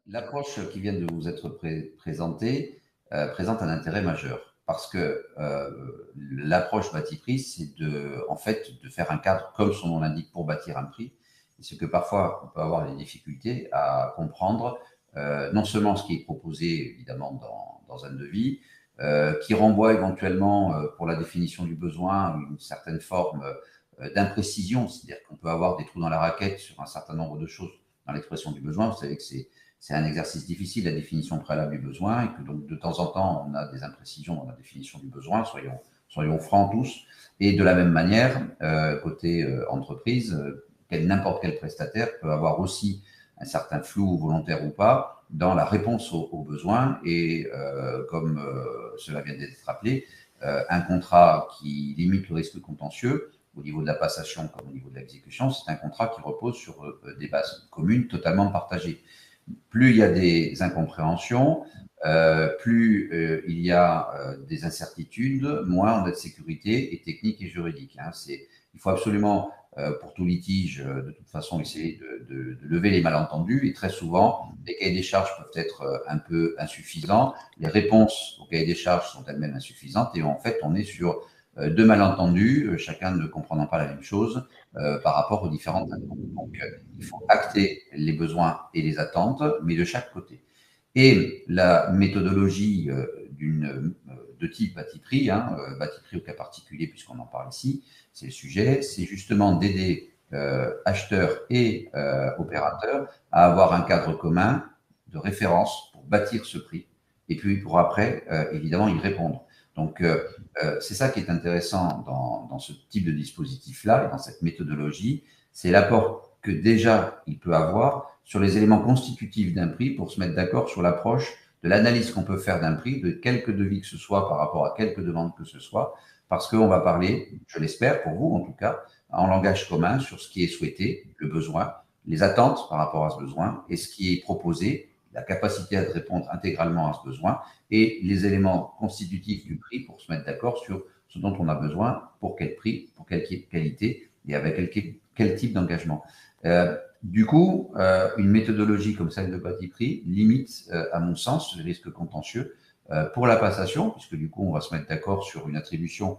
L'approche qui vient de vous être présentée présente un intérêt majeur parce que l'approche bâti prix, c'est en fait de faire un cadre comme son nom l'indique pour bâtir un prix. Et ce que parfois on peut avoir des difficultés à comprendre, non seulement ce qui est proposé évidemment dans un devis, qui renvoie éventuellement pour la définition du besoin une certaine forme d'imprécision, c'est-à-dire qu'on peut avoir des trous dans la raquette sur un certain nombre de choses dans l'expression du besoin. Vous savez que c'est un exercice difficile, la définition préalable du besoin, et que donc de temps en temps, on a des imprécisions dans la définition du besoin, soyons francs tous. Et de la même manière, côté entreprise, n'importe quel prestataire peut avoir aussi un certain flou, volontaire ou pas, dans la réponse aux besoins. Et comme cela vient d'être rappelé, un contrat qui limite le risque contentieux, au niveau de la passation comme au niveau de l'exécution, c'est un contrat qui repose sur des bases communes totalement partagées. Plus il y a des incompréhensions, plus il y a des incertitudes, moins on a de sécurité et technique et juridique. Il faut absolument, pour tout litige, de toute façon, essayer de lever les malentendus. Et très souvent, les cahiers des charges peuvent être un peu insuffisants. Les réponses aux cahiers des charges sont elles-mêmes insuffisantes. Et en fait, on est sur deux malentendus, chacun ne comprenant pas la même chose par rapport aux différentes attentes. Donc, il faut acter les besoins et les attentes, mais de chaque côté. Et la méthodologie de type bâti prix, bâti prix au cas particulier, puisqu'on en parle ici, c'est le sujet, c'est justement d'aider acheteurs et opérateurs à avoir un cadre commun de référence pour bâtir ce prix, et puis pour après, évidemment, y répondre. Donc, c'est ça qui est intéressant dans ce type de dispositif-là, et dans cette méthodologie, c'est l'apport que déjà il peut avoir sur les éléments constitutifs d'un prix pour se mettre d'accord sur l'approche de l'analyse qu'on peut faire d'un prix, de quelque devis que ce soit par rapport à quelque demande que ce soit, parce qu'on va parler, je l'espère pour vous en tout cas, en langage commun sur ce qui est souhaité, le besoin, les attentes par rapport à ce besoin et ce qui est proposé, la capacité à répondre intégralement à ce besoin et les éléments constitutifs du prix pour se mettre d'accord sur ce dont on a besoin, pour quel prix, pour quelle qualité et avec quel type d'engagement. Du coup, une méthodologie comme celle de bâti prix limite, à mon sens, le risque contentieux pour la passation, puisque du coup, on va se mettre d'accord sur une attribution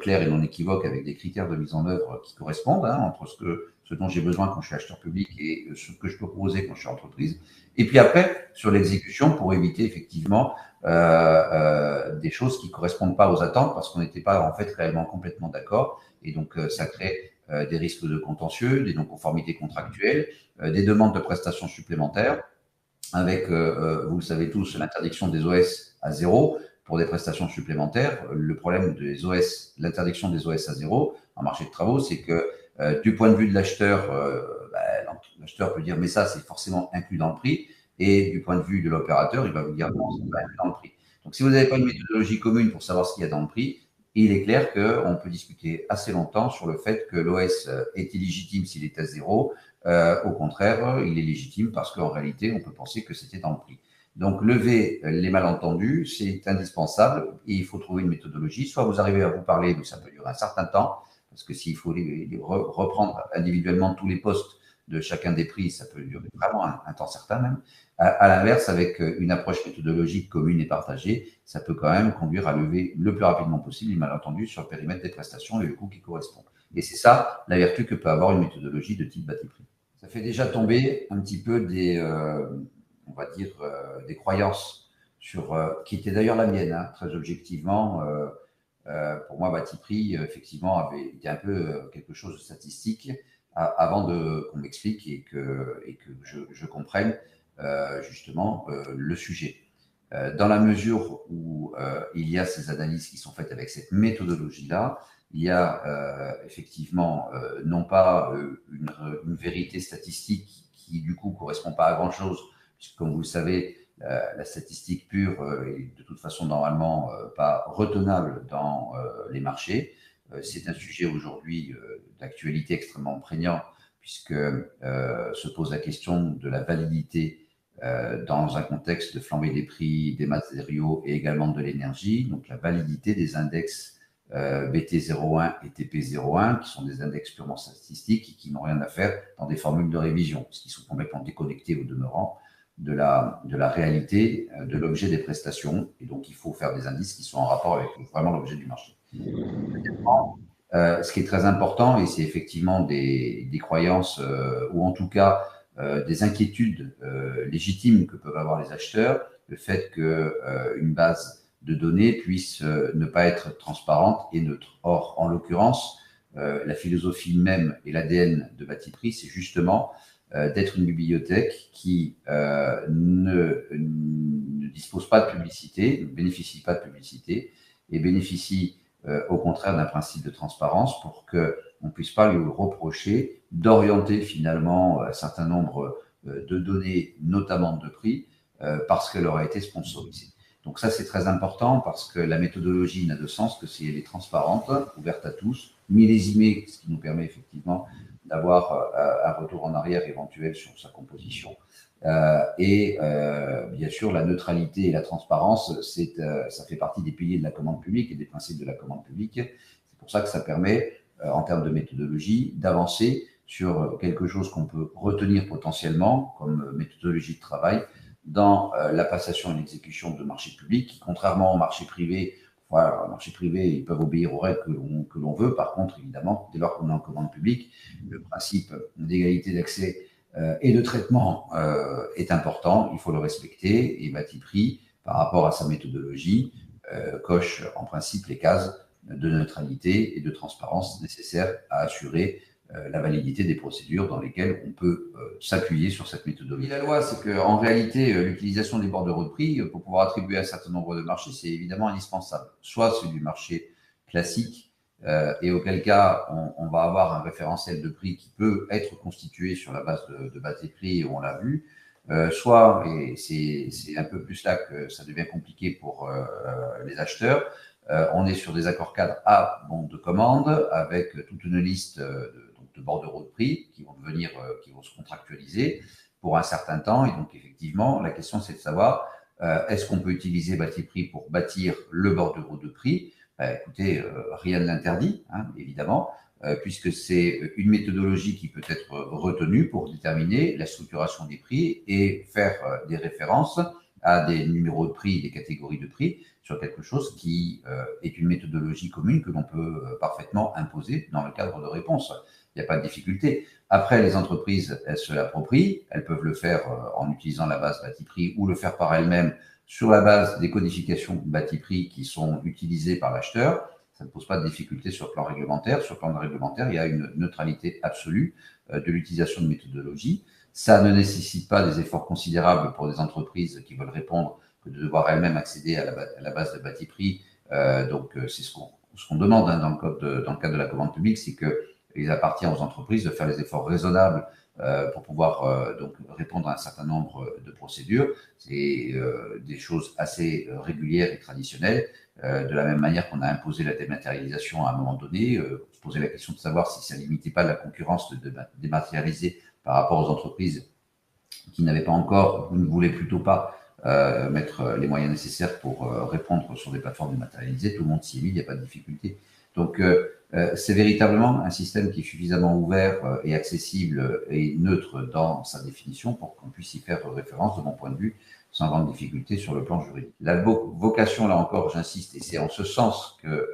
claire et non équivoque avec des critères de mise en œuvre qui correspondent entre ce dont j'ai besoin quand je suis acheteur public et ce que je peux proposer quand je suis entreprise. Et puis après, sur l'exécution, pour éviter effectivement des choses qui ne correspondent pas aux attentes parce qu'on n'était pas en fait réellement complètement d'accord. Et donc, ça crée des risques de contentieux, des non-conformités contractuelles, des demandes de prestations supplémentaires, avec, vous le savez tous, l'interdiction des OS à zéro pour des prestations supplémentaires. Le problème des OS, l'interdiction des OS à zéro en marché de travaux, c'est que du point de vue de l'acheteur, l'acheteur peut dire mais ça c'est forcément inclus dans le prix, et du point de vue de l'opérateur, il va vous dire non, c'est pas inclus dans le prix. Donc si vous n'avez pas une méthodologie commune pour savoir ce qu'il y a dans le prix, il est clair qu'on peut discuter assez longtemps sur le fait que l'OS est illégitime s'il est à zéro. Au contraire, il est légitime parce qu'en réalité, on peut penser que c'était dans le prix. Donc, lever les malentendus, c'est indispensable et il faut trouver une méthodologie. Soit vous arrivez à vous parler, mais ça peut durer un certain temps, parce que s'il faut reprendre individuellement tous les postes de chacun des prix, ça peut durer vraiment un temps certain même. À l'inverse, avec une approche méthodologique commune et partagée, ça peut quand même conduire à lever le plus rapidement possible les malentendus sur le périmètre des prestations et le coût qui correspond. Et c'est ça la vertu que peut avoir une méthodologie de type bâti prix. Ça fait déjà tomber un petit peu on va dire, des croyances qui étaient d'ailleurs la mienne, très objectivement. Pour moi, bâti prix, effectivement, avait été un peu quelque chose de statistique avant qu'on m'explique et que je comprenne justement le sujet. Dans la mesure où il y a ces analyses qui sont faites avec cette méthodologie-là, il y a effectivement non pas une vérité statistique qui du coup correspond pas à grand-chose, puisque comme vous le savez, la statistique pure est de toute façon normalement pas retenable dans les marchés. C'est un sujet aujourd'hui d'actualité extrêmement prégnant, puisque se pose la question de la validité dans un contexte de flambée des prix des matériaux et également de l'énergie, donc la validité des index BT01 et TP01, qui sont des index purement statistiques et qui n'ont rien à faire dans des formules de révision, parce qu'ils sont complètement déconnectés au demeurant de la réalité de l'objet des prestations. Et donc, il faut faire des indices qui sont en rapport avec vraiment l'objet du marché. Ce qui est très important, et c'est effectivement des croyances, ou en tout cas des inquiétudes légitimes que peuvent avoir les acheteurs, le fait qu'une base de données puisse ne pas être transparente et neutre. Or, en l'occurrence, la philosophie même et l'ADN de Batiprix, c'est justement d'être une bibliothèque qui ne dispose pas de publicité, ne bénéficie pas de publicité et bénéficie au contraire d'un principe de transparence pour qu'on ne puisse pas lui reprocher d'orienter finalement un certain nombre de données, notamment de prix, parce qu'elle aura été sponsorisée. Donc ça, c'est très important parce que la méthodologie n'a de sens que si elle est transparente, ouverte à tous, millésimée, ce qui nous permet effectivement d'avoir un retour en arrière éventuel sur sa composition. Bien sûr, la neutralité et la transparence, ça fait partie des piliers de la commande publique et des principes de la commande publique. C'est pour ça que ça permet, en termes de méthodologie, d'avancer sur quelque chose qu'on peut retenir potentiellement comme méthodologie de travail dans la passation et l'exécution de marchés publics, contrairement au marché privé. Voilà, le marché privé, ils peuvent obéir aux règles que l'on veut. Par contre, évidemment, dès lors qu'on est en commande publique, le principe d'égalité d'accès et de traitement est important, il faut le respecter. Et Batiprix, par rapport à sa méthodologie, coche en principe les cases de neutralité et de transparence nécessaires à assurer la validité des procédures dans lesquelles on peut s'appuyer sur cette méthodologie. La loi, c'est qu'en réalité, l'utilisation des bordereaux de prix pour pouvoir attribuer un certain nombre de marchés, c'est évidemment indispensable. Soit c'est du marché classique, et auquel cas on va avoir un référentiel de prix qui peut être constitué sur la base de Batiprix, on l'a vu, soit, et c'est un peu plus là que ça devient compliqué pour les acheteurs, on est sur des accords cadres à bon de commande avec toute une liste de bordereaux de prix qui vont devenir, qui vont se contractualiser pour un certain temps. Et donc effectivement, la question c'est de savoir est-ce qu'on peut utiliser Batiprix pour bâtir le bordereau de prix? Écoutez, rien ne l'interdit, hein, évidemment, puisque c'est une méthodologie qui peut être retenue pour déterminer la structuration des prix et faire des références à des numéros de prix, des catégories de prix, sur quelque chose qui est une méthodologie commune que l'on peut parfaitement imposer dans le cadre de réponse. Il n'y a pas de difficulté. Après, les entreprises, elles se l'approprient, elles peuvent le faire en utilisant la base Batiprix ou le faire par elles-mêmes sur la base des codifications Batiprix qui sont utilisées par l'acheteur. Ça ne pose pas de difficulté sur le plan réglementaire. Sur le plan réglementaire, il y a une neutralité absolue de l'utilisation de méthodologie. Ça ne nécessite pas des efforts considérables pour des entreprises qui veulent répondre que de devoir elles-mêmes accéder à la base de Batiprix. Donc, c'est ce qu'on demande hein, dans le cadre de la commande publique, c'est qu'il appartient aux entreprises de faire les efforts raisonnables pour pouvoir donc répondre à un certain nombre de procédures. C'est des choses assez régulières et traditionnelles. De la même manière qu'on a imposé la dématérialisation à un moment donné, se poser la question de savoir si ça ne limitait pas la concurrence de dématérialiser par rapport aux entreprises qui n'avaient pas encore, ou ne voulaient plutôt pas mettre les moyens nécessaires pour répondre sur des plateformes dématérialisées. Tout le monde s'y est mis, il n'y a pas de difficulté. Donc, c'est véritablement un système qui est suffisamment ouvert et accessible et neutre dans sa définition pour qu'on puisse y faire référence, de mon point de vue, sans grande difficulté sur le plan juridique. La vocation, là encore, j'insiste, et c'est en ce sens que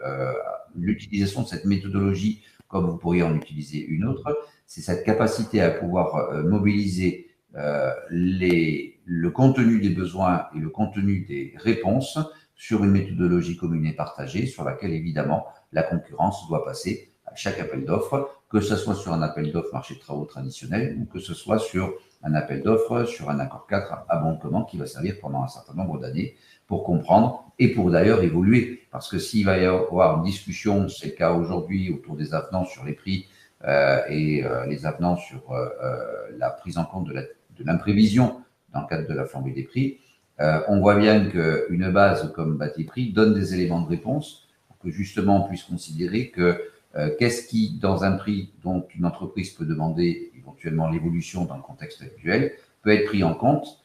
l'utilisation de cette méthodologie, comme vous pourriez en utiliser une autre, c'est cette capacité à pouvoir mobiliser le contenu des besoins et le contenu des réponses sur une méthodologie commune et partagée sur laquelle, évidemment, la concurrence doit passer à chaque appel d'offres, que ce soit sur un appel d'offres marché de travaux traditionnel ou que ce soit sur un appel d'offres, sur un accord 4 à bon de commande qui va servir pendant un certain nombre d'années pour comprendre et pour d'ailleurs évoluer. Parce que s'il va y avoir une discussion, c'est le cas aujourd'hui, autour des avenants sur les prix et les avenants sur la prise en compte de l'imprévision dans le cadre de la flambée des prix, on voit bien qu'une base comme Batiprix donne des éléments de réponse pour que justement on puisse considérer que qu'est-ce qui, dans un prix dont une entreprise peut demander éventuellement l'évolution dans le contexte actuel, peut être pris en compte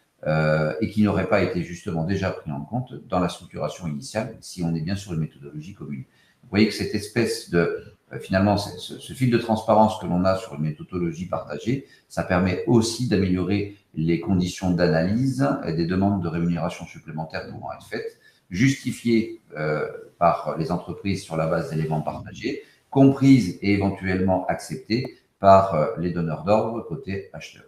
et qui n'aurait pas été justement déjà pris en compte dans la structuration initiale si on est bien sur une méthodologie commune. Vous voyez que cette espèce de, finalement, ce fil de transparence que l'on a sur une méthodologie partagée, ça permet aussi d'améliorer les conditions d'analyse et des demandes de rémunération supplémentaires pouvant être faites, justifiées par les entreprises sur la base d'éléments partagés, comprises et éventuellement acceptées par les donneurs d'ordre côté acheteur.